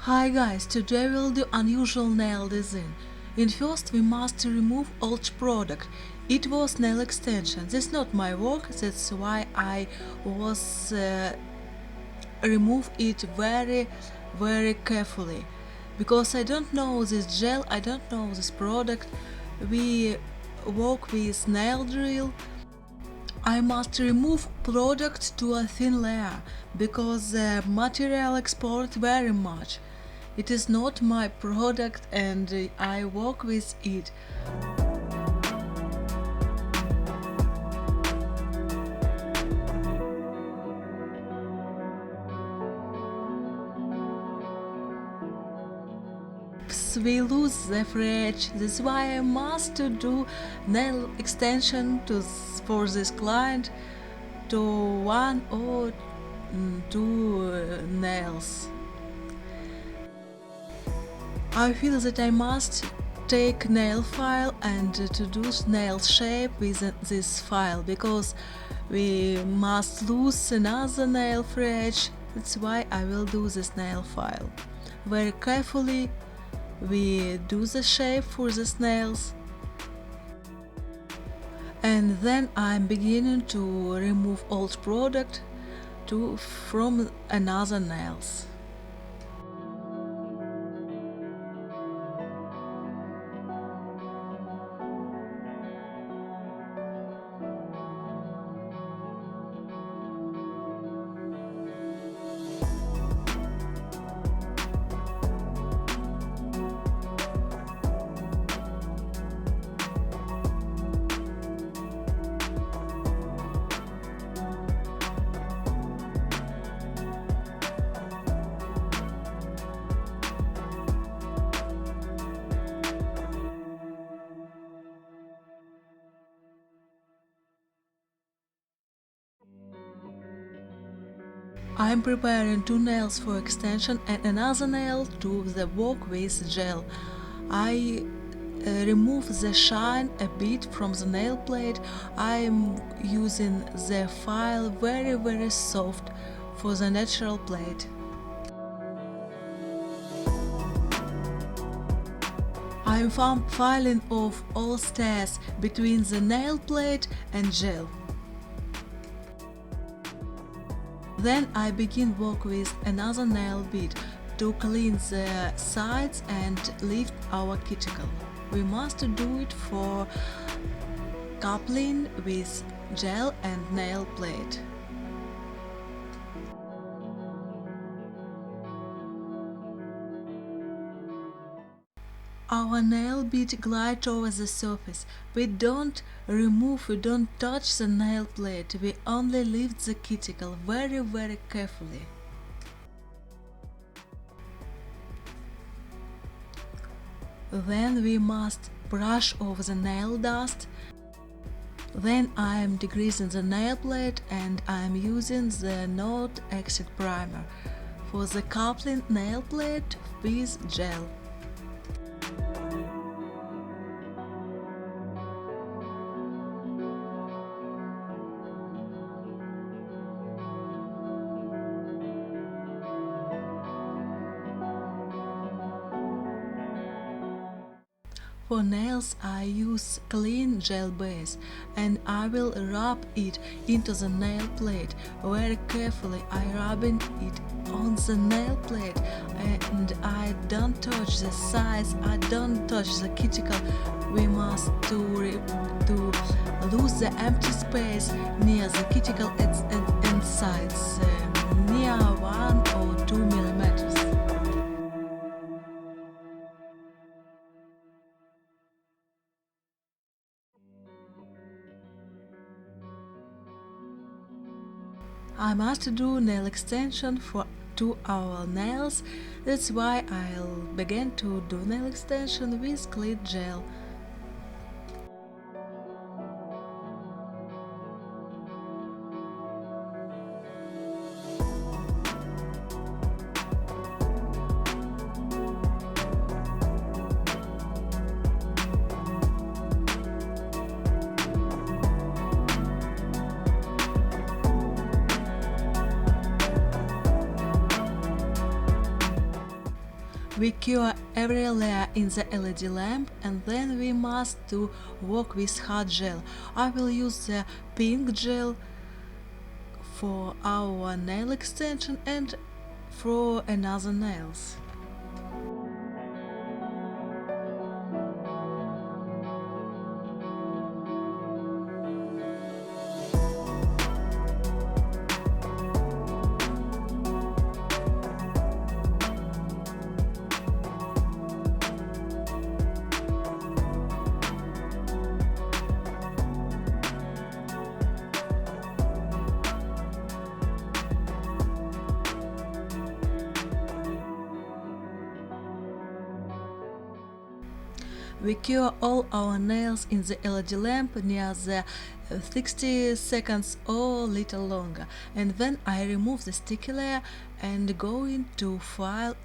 Hi guys, today we'll do unusual nail design. In first we must remove old product. It was nail extension. This is not my work, that's why I was remove it very carefully. Because I don't know this gel, I don't know this product. We work with nail drill. I must remove product to a thin layer because the material export very much. It is not my product and I work with it. We lose the fridge, that's why I must do nail extension for this client to one or two nails. I feel that I must take nail file and to do nail shape with this file because we must lose another nail fridge. That's why I will do this nail file. Very carefully we do the shape for the nails. And then I'm beginning to remove old product from another nails. I'm preparing two nails for extension and another nail to the work with gel. I remove the shine a bit from the nail plate. I'm using the file very soft for the natural plate. I'm filing off all stairs between the nail plate and gel. Then I begin work with another nail bit to clean the sides and lift our cuticle. We must do it for coupling with gel and nail plate. Our nail bit glides over the surface. We don't remove, we don't touch the nail plate, we only lift the cuticle very carefully. Then we must brush off the nail dust. Then I am degreasing the nail plate and I am using the Note Exit Primer for the coupling nail plate with gel. For nails I use clean gel base and I will rub it into the nail plate. Very carefully I rubbing it on the nail plate and I don't touch the sides, I don't touch the cuticle. We must to lose the empty space near the cuticle and sides, near 1 or 2 millimeters. I must do nail extension for two our nails, that's why I'll begin to do nail extension with clean gel. We cure every layer in the LED lamp and then we must to work with hard gel. I will use the pink gel for our nail extension and for another nails. We cure all our nails in the LED lamp near the 60 seconds or little longer, and then I remove the sticky layer and go into file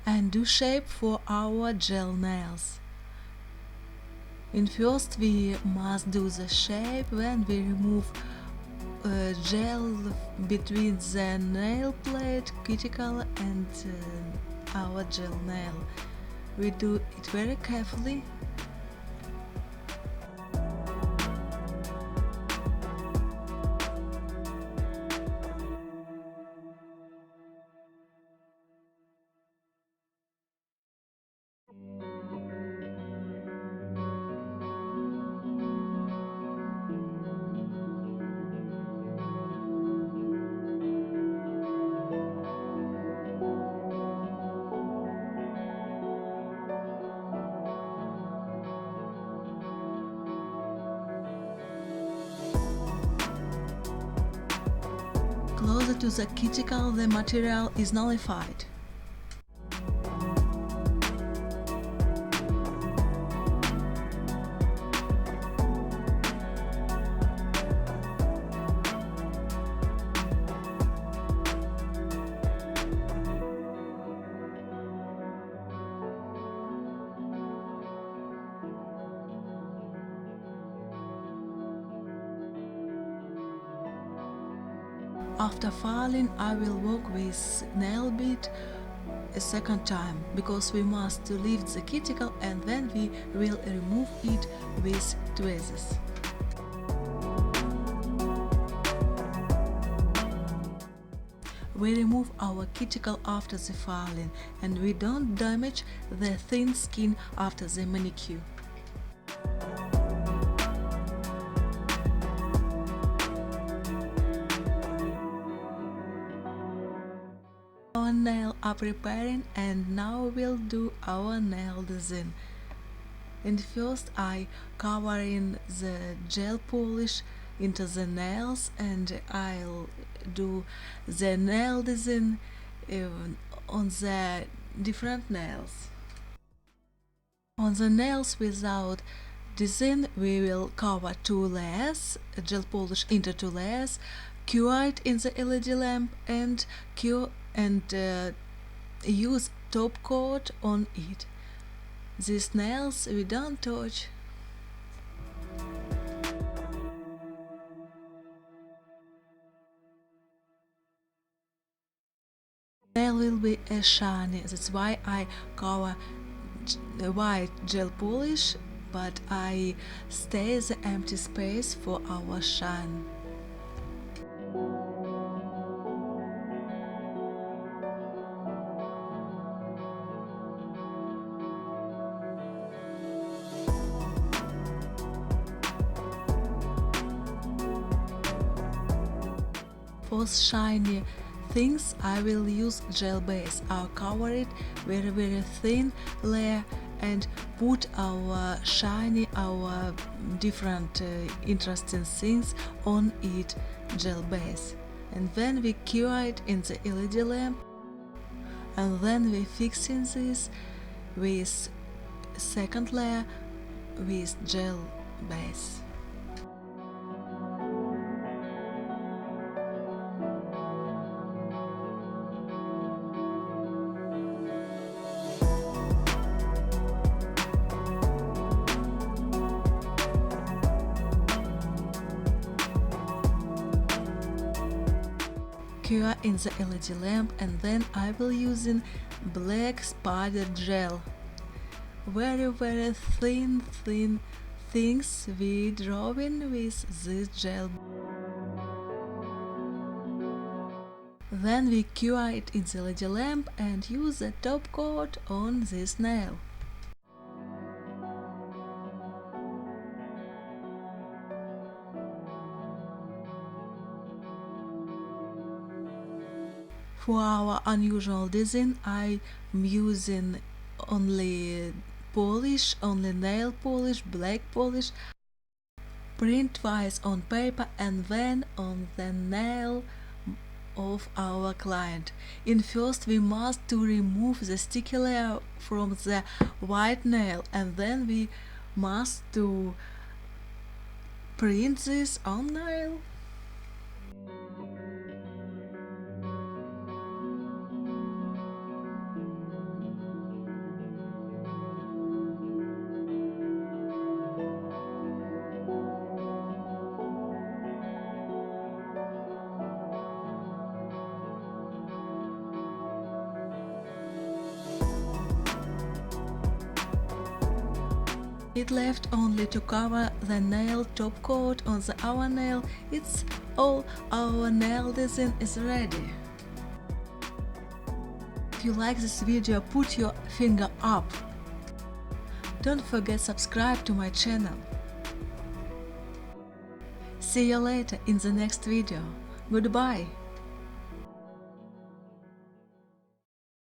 and do shape for our gel nails. In first we must do the shape when we remove gel between the nail plate, cuticle and our gel nail. We do it very carefully. Closer to the cuticle, the material is nullified. After filing, I will work with nail bit a second time because we must lift the cuticle and then we will remove it with tweezers. We remove our cuticle after the filing and we don't damage the thin skin after the manicure. Our nails are preparing and now we'll do our nail design. And first I cover in the gel polish into the nails and I'll do the nail design on the different nails. On the nails without design we will cover 2 layers, gel polish into 2 layers, cure it in the LED lamp and cure and use top coat on it. These nails we don't touch. Nail will be shiny, that's why I cover white gel polish, but I stay the empty space for our shine. For shiny things I will use gel base. I'll cover it very thin layer and put our shiny, our different interesting things on it gel base. And then we cure it in the LED lamp and then we fixing this with second layer with gel base. cure in the LED lamp, and then I will using black spider gel. Very thin things we drawing with this gel. Then we cure it in the LED lamp and use the top coat on this nail. For our unusual design, I'm using only polish, only nail polish, black polish, print twice on paper and then on the nail of our client. In first we must to remove the sticky layer from the white nail, and then we must to print this on nail. It left only to cover the nail top coat on the our nail. It's all, our nail design is ready. If you like this video, put your finger up. Don't forget subscribe to my channel. See you later in the next video. Goodbye.